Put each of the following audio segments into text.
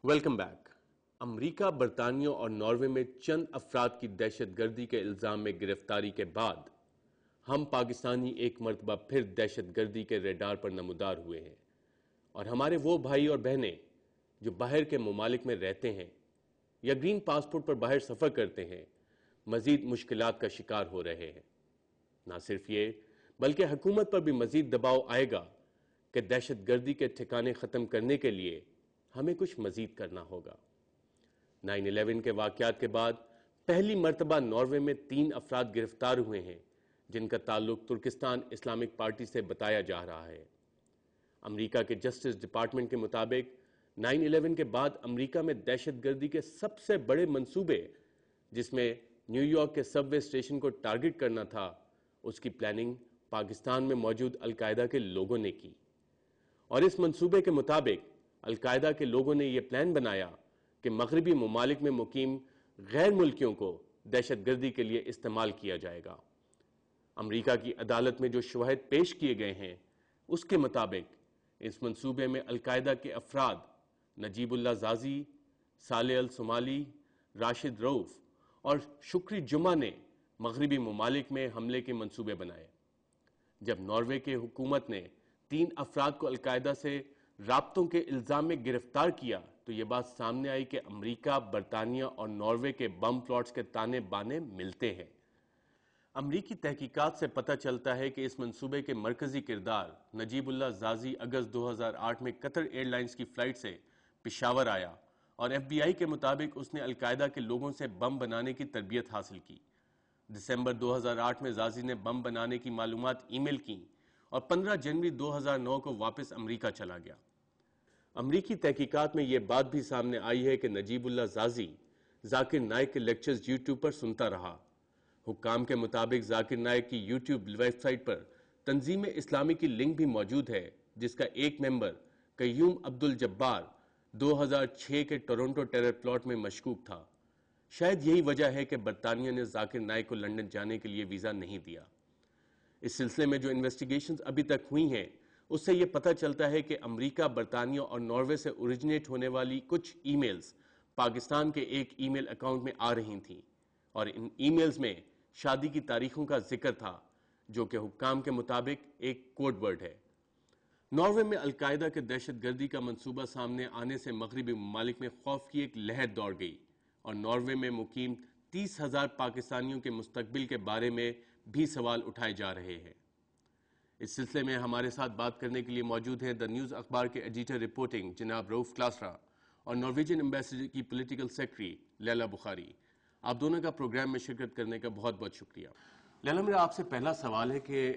Welcome back. امریکہ، برطانیہ اور Norway میں چند افراد کی دہشت گردی کے الزام میں گرفتاری کے بعد ہم پاکستانی ایک مرتبہ پھر دہشت گردی کے ریڈار پر نمودار ہوئے ہیں، اور ہمارے وہ بھائی اور بہنیں جو باہر کے ممالک میں رہتے ہیں یا گرین پاسپورٹ پر باہر سفر کرتے ہیں مزید مشکلات کا شکار ہو رہے ہیں۔ نہ صرف یہ بلکہ حکومت پر بھی مزید دباؤ آئے گا کہ دہشت گردی کے ٹھکانے ختم کرنے کے لیے ہمیں کچھ مزید کرنا ہوگا۔ 9/11 کے واقعات کے بعد پہلی مرتبہ ناروے میں 3 افراد گرفتار ہوئے ہیں جن کا تعلق ترکستان اسلامک پارٹی سے بتایا جا رہا ہے۔ امریکہ کے جسٹس ڈپارٹمنٹ کے مطابق 9/11 کے بعد امریکہ میں دہشت گردی کے سب سے بڑے منصوبے، جس میں نیو یارک کے سب وے اسٹیشن کو ٹارگٹ کرنا تھا، اس کی پلاننگ پاکستان میں موجود القاعدہ کے لوگوں نے کی، اور اس منصوبے کے مطابق القاعدہ کے لوگوں نے یہ پلان بنایا کہ مغربی ممالک میں مقیم غیر ملکیوں کو دہشت گردی کے لیے استعمال کیا جائے گا۔ امریکہ کی عدالت میں جو شواہد پیش کیے گئے ہیں اس کے مطابق اس منصوبے میں القاعدہ کے افراد نجیب اللہ زازی، صالح الصومالی، راشد رؤوف اور شکری جمعہ نے مغربی ممالک میں حملے کے منصوبے بنائے۔ جب ناروے کی حکومت نے 3 افراد کو القاعدہ سے رابطوں کے الزام میں گرفتار کیا تو یہ بات سامنے آئی کہ امریکہ، برطانیہ اور ناروے کے بم پلاٹس کے تانے بانے ملتے ہیں۔ امریکی تحقیقات سے پتہ چلتا ہے کہ اس منصوبے کے مرکزی کردار نجیب اللہ زازی اگست 2008 میں قطر ایئر لائنز کی فلائٹ سے پشاور آیا، اور ایف بی آئی کے مطابق اس نے القاعدہ کے لوگوں سے بم بنانے کی تربیت حاصل کی۔ دسمبر 2008 میں زازی نے بم بنانے کی معلومات ای میل کیں اور 15 جنوری 2009 کو واپس امریکہ چلا گیا۔ امریکی تحقیقات میں یہ بات بھی سامنے آئی ہے کہ نجیب اللہ زازی ذاکر نائک کے لیکچرز یوٹیوب پر سنتا رہا۔ حکام کے مطابق ذاکر نائک کی یوٹیوب ویب سائٹ پر تنظیم اسلامی کی لنک بھی موجود ہے، جس کا ایک ممبر قیوم عبدالجبار 2006 کے ٹورنٹو ٹیرر پلاٹ میں مشکوک تھا۔ شاید یہی وجہ ہے کہ برطانیہ نے ذاکر نائک کو لندن جانے کے لیے ویزا نہیں دیا۔ اس سلسلے میں جو انویسٹیگیشنز ابھی تک ہوئی ہیں اس سے یہ پتہ چلتا ہے کہ امریکہ، برطانیہ اور ناروے سے اوریجنیٹ ہونے والی کچھ ای میلز پاکستان کے ایک ای میل اکاؤنٹ میں آ رہی تھیں، اور ان ای میلز میں شادی کی تاریخوں کا ذکر تھا جو کہ حکام کے مطابق ایک کوڈ ورڈ ہے۔ ناروے میں القاعدہ کے دہشت گردی کا منصوبہ سامنے آنے سے مغربی ممالک میں خوف کی ایک لہر دوڑ گئی، اور ناروے میں مقیم 30,000 پاکستانیوں کے مستقبل کے بارے میں بھی سوال اٹھائے جا رہے ہیں۔ اس سلسلے میں ہمارے ساتھ بات کرنے کے لیے موجود ہیں دا نیوز اخبار کے ایڈیٹر رپورٹنگ جناب رؤوف کلاسرا اور نارویجن ایمبیسڈر کی پولیٹیکل سیکرٹری لیلا بخاری۔ آپ دونوں کا پروگرام میں شرکت کرنے کا بہت بہت شکریہ۔ لیلا، میرا آپ سے پہلا سوال ہے کہ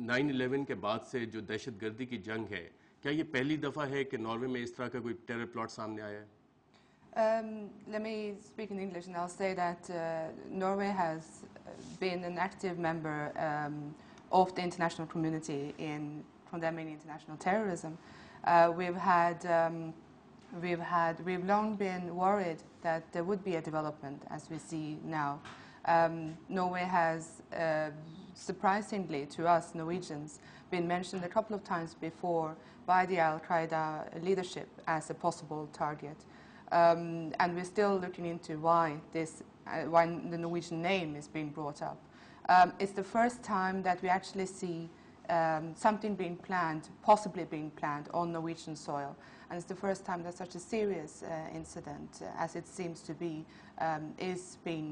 9/11 کے بعد سے جو دہشت گردی کی جنگ ہے، کیا یہ پہلی دفعہ ہے کہ ناروے میں اس طرح کا کوئی ٹیرر پلاٹ سامنے آیا ہے؟ Let me speak in English, and I'll say that Norway has been an active member of the international community in condemning international terrorism. We've long been worried that there would be a development as we see now. Norway has, surprisingly to us Norwegians, been mentioned a couple of times before by the Al-Qaeda leadership as a possible target. And we're still looking into why the Norwegian name is being brought up. It's the first time that we actually see something being planned, possibly being planned on Norwegian soil. And it's the first time that such a serious incident, as it seems to be, is being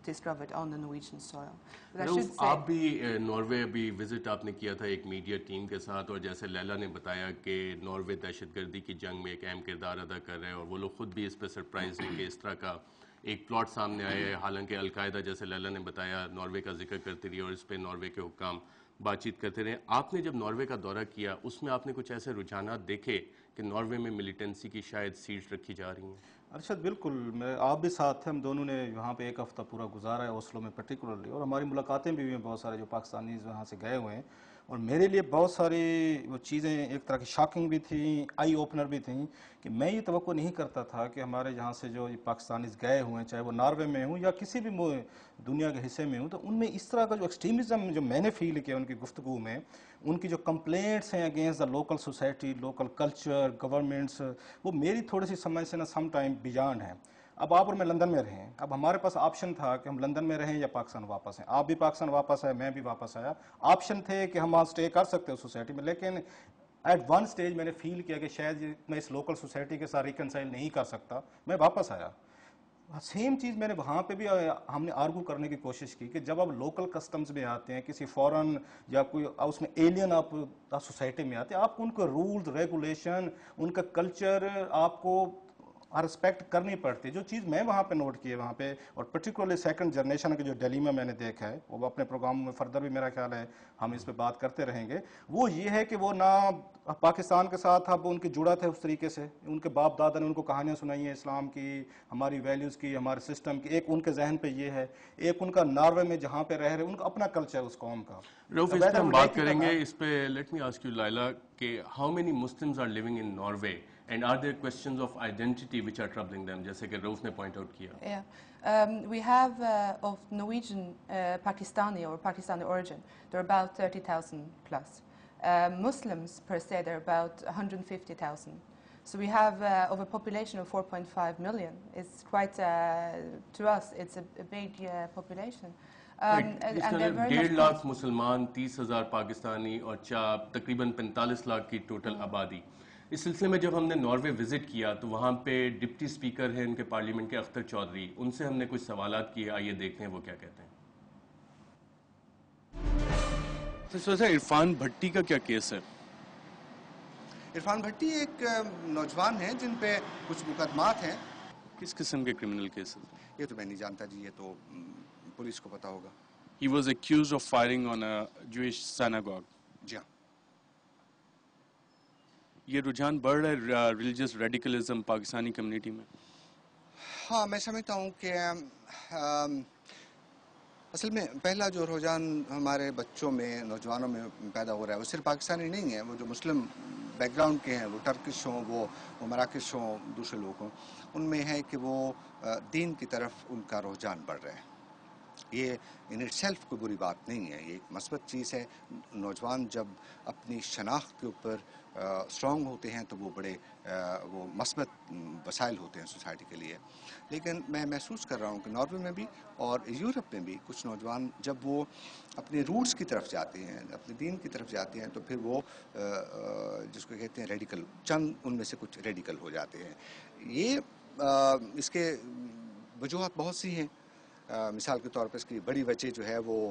discovered on the Norwegian soil. But I should say, آپ بھی Norway ابھی visit آپ نے کیا تھا ایک media team کے ساتھ، اور جیسے لیلا نے بتایا کہ ناروے دہشت گردی کی جنگ میں ایک اہم کردار ادا کر رہے ہیں، اور وہ لوگ خود بھی اس پہ سرپرائز ہیں کہ اس طرح کا ایک پلاٹ سامنے آیا ہے۔ حالانکہ القاعدہ، جیسے لیلا نے بتایا، ناروے کا ذکر کرتی رہی اور اس پہ ناروے کے حکام بات چیت کرتے رہے۔ آپ نے جب ناروے کا دورہ کیا اس میں آپ نے کچھ ایسے رجحانات دیکھے کہ ناروے میں ملیٹنسی کی شاید سیٹس رکھی جا رہی ہیں؟ ارشد، بالکل، آپ بھی ساتھ تھے، ہم دونوں نے وہاں پہ ایک ہفتہ پورا گزارا ہے اوسلو میں پرٹیکولرلی، اور ہماری ملاقاتیں بھی ہوئی ہیں بہت سارے جو پاکستانیز وہاں سے گئے ہوئے ہیں۔ اور میرے لیے بہت ساری وہ چیزیں ایک طرح کی شاکنگ بھی تھیں, آئی اوپنر بھی تھیں, کہ میں یہ توقع نہیں کرتا تھا کہ ہمارے یہاں سے جو پاکستانیز گئے ہوئے ہیں, چاہے وہ ناروے میں ہوں یا کسی بھی دنیا کے حصے میں ہوں, تو ان میں اس طرح کا جو ایکسٹریمزم جو میں نے فیل کیا ان کی گفتگو میں, ان کی جو کمپلینٹس ہیں against the local society, local culture, governments, وہ میری تھوڑی سی سمجھ سے نا سم ٹائم بیانڈ ہیں. اب آپ اور میں لندن میں رہیں, اب ہمارے پاس آپشن تھا کہ ہم لندن میں رہیں یا پاکستان واپس ہیں. آپ بھی پاکستان واپس آئے, میں بھی واپس آیا, آپشن تھے کہ ہم وہاں اسٹے کر سکتے ہیں سوسائٹی میں. لیکن ایٹ ون سٹیج میں نے فیل کیا کہ شاید میں اس لوکل سوسائٹی کے ساتھ ریکنسائل نہیں کر سکتا, میں واپس آیا. سیم چیز میں نے وہاں پہ بھی ہم نے آرگو کرنے کی کوشش کی کہ جب آپ لوکل کسٹمز میں آتے ہیں, کسی فورن یا کوئی اس میں ایلین آپ سوسائٹی میں آتے ہیں, آپ کو ان کے رولز, ریگولیشن, ان کا کلچر آپ کو رسپیکٹ کرنی پڑتی ہے. جو چیز میں وہاں پہ نوٹ کی ہے وہاں پہ, اور پرٹیکولرلی سیکنڈ جنریشن کے جو دہلی میں نے دیکھا ہے, وہ اپنے پروگرام میں فردر بھی میرا خیال ہے ہم اس پہ بات کرتے رہیں گے, وہ یہ ہے کہ وہ نہ پاکستان کے ساتھ اب ان کی جڑا تھے اس طریقے سے. ان کے باپ دادا نے ان کو کہانیاں سنائی ہیں اسلام کی, ہماری ویلیوز کی, ہمارے سسٹم کی. ایک ان کے ذہن پہ یہ ہے, ایک ان کا ناروے میں جہاں پہ رہ رہے ان کا اپنا کلچر اس قوم کا. روف, اس پہ ہم بات کریں گے. اس پہ let me ask you Laila کہ how many Muslims are living in Norway and are there questions of identity which are troubling them, جیسے کہ روف نے پوائنٹ آؤٹ کیا. Yeah. We have of Norwegian Pakistani or Pakistani origin, there are about 30,000 plus. Muslims per se, there are about 150,000. So we have of a population of 4.5 million. It's quite, to us, it's a big population. اس میں 1.5 لاکھ مسلمان, 30,000 پاکستانی اور تقریباً 45 لاکھ کی total آبادی. اس سلسلے میں جب ہم نے ناروے وزٹ کیا تو وہاں پہ ڈپٹی اسپیکر ہیں ان کے پارلیمنٹ کے اختر چودھری, ان سے ہم نے کچھ سوالات کیے, آئیے دیکھتے ہیں وہ کیا کہتے ہیں. تو عرفان بھٹی کا کیا کیس ہے؟ عرفان بھٹی ایک نوجوان ہیں جن پہ کچھ مقدمات ہیں. کس قسم کے کرمنل کیسز؟ یہ تو میں نہیں جانتا جی, یہ تو پولیس کو پتا ہوگا. He was accused of firing on a Jewish synagogue. جی ہاں. یہ رجحان بڑھ رہا ہے ریلیجیس ریڈیکلزم پاکستانی کمیونٹی میں. ہاں, میں سمجھتا ہوں کہ اصل میں پہلا جو رجحان ہمارے بچوں میں, نوجوانوں میں پیدا ہو رہا ہے, وہ صرف پاکستانی نہیں ہے. وہ جو مسلم بیک گراؤنڈ کے ہیں, وہ ٹرکش ہوں, وہ مراکش ہوں, دوسرے لوگ ہوں, ان میں ہے کہ وہ دین کی طرف ان کا رجحان بڑھ رہا ہے. یہ ان اٹ سیلف کوئی بری بات نہیں ہے, یہ ایک مثبت چیز ہے. نوجوان جب اپنی شناخت کے اوپر اسٹرانگ ہوتے ہیں تو وہ بڑے وہ مثبت وسائل ہوتے ہیں سوسائٹی کے لیے. لیکن میں محسوس کر رہا ہوں کہ ناروے میں بھی اور یورپ میں بھی کچھ نوجوان جب وہ اپنے روٹس کی طرف جاتے ہیں, اپنے دین کی طرف جاتے ہیں, تو پھر وہ جس کو کہتے ہیں ریڈیکل, چند ان میں سے کچھ ریڈیکل ہو جاتے ہیں. یہ اس کے وجوہات بہت سی ہیں. مثال کے طور پر اس کی بڑی وجہ جو ہے وہ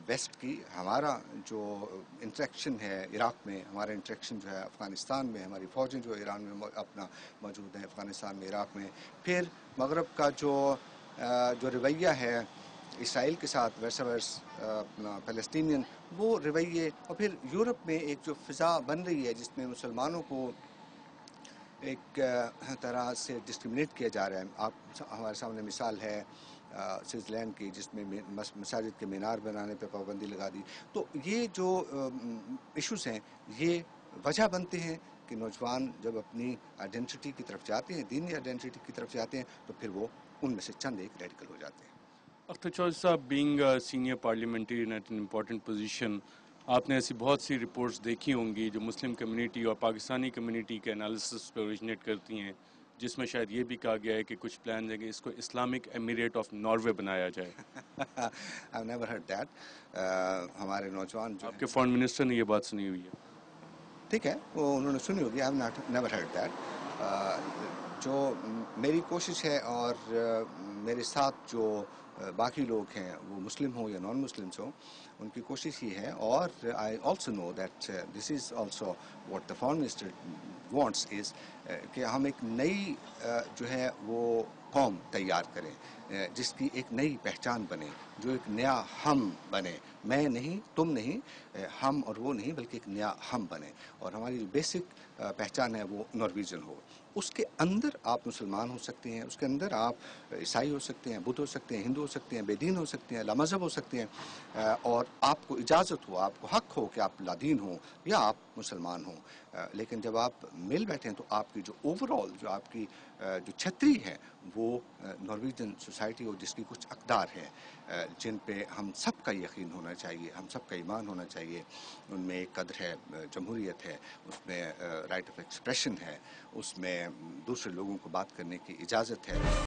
ویسٹ کی, ہمارا جو انٹریکشن ہے عراق میں, ہمارا انٹریکشن جو ہے افغانستان میں, ہماری فوجیں جو ایران میں اپنا موجود ہیں, افغانستان میں, عراق میں, پھر مغرب کا جو رویہ ہے اسرائیل کے ساتھ ویسا ورس اپنا فلسطینین, وہ رویے, اور پھر یورپ میں ایک جو فضا بن رہی ہے جس میں مسلمانوں کو ایک طرح سے ڈسکرمنیٹ کیا جا رہا ہے. آپ ہمارے سامنے مثال ہے سوئٹزرلینڈ کی, جس میں مساجد کے مینار بنانے پہ پابندی لگا دی. تو یہ جو ایشوز ہیں یہ وجہ بنتے ہیں کہ نوجوان جب اپنی آئیڈینٹی کی طرف جاتے ہیں, دینی آئیڈینٹی کی طرف جاتے ہیں, تو پھر وہ ان میں سے چند ایک ریڈیکل ہو جاتے ہیں. Akhtar Chaudhry sahab, being senior parliamentarian at an important position, آپ نے ایسی بہت سی رپورٹس دیکھی ہوں گی جو مسلم کمیونٹی اور پاکستانی کمیونٹی کے انالیسس پہ اوریجنیٹ کرتی ہیں, جس میں شاید یہ بھی کہا گیا ہے کہ کچھ پلان ہے کہ اس کو اسلامک ایمریٹ آف ناروے بنایا جائے. I've never heard that. ہمارے نوجوان جو آپ کے فارن منسٹر نے یہ بات سنی ہوئی ہے. ٹھیک ہے, وہ انہوں نے سنی ہوگی. I've never heard that. جو میری کوشش ہے اور میرے ساتھ جو باقی لوگ ہیں, وہ مسلم ہوں یا نان مسلمس ہوں, ان کی کوشش یہ ہے, اور I also know that this is also what the foreign minister wants is کہ ہم ایک نئی جو ہے وہ قوم تیار کریں. جس کی ایک نئی پہچان بنے, جو ایک نیا ہم بنے, میں نہیں, تم نہیں, ہم اور وہ نہیں, بلکہ ایک نیا ہم بنے, اور ہماری جو بیسک پہچان ہے وہ نارویجن ہو. اس کے اندر آپ مسلمان ہو سکتے ہیں, اس کے اندر آپ عیسائی ہو سکتے ہیں, بدھ ہو سکتے ہیں, ہندو ہو سکتے ہیں, بے دین ہو سکتے ہیں, لامذہب ہو سکتے ہیں, اور آپ کو اجازت ہو, آپ کو حق ہو کہ آپ لادین ہوں یا آپ مسلمان ہوں. لیکن جب آپ مل بیٹھیں تو آپ کی جو اوور آل, جو آپ کی جو چھتری ہے وہ نارویجن سوسائٹی ہو, جس کی کچھ اقدار ہیں جن پہ ہم سب کا یقین ہونا چاہیے, ہم سب کا ایمان ہونا چاہیے. ان میں ایک قدر ہے جمہوریت ہے, اس میں رائٹ آف ایکسپریشن ہے, اس میں دوسرے لوگوں کو بات کرنے کی اجازت ہے.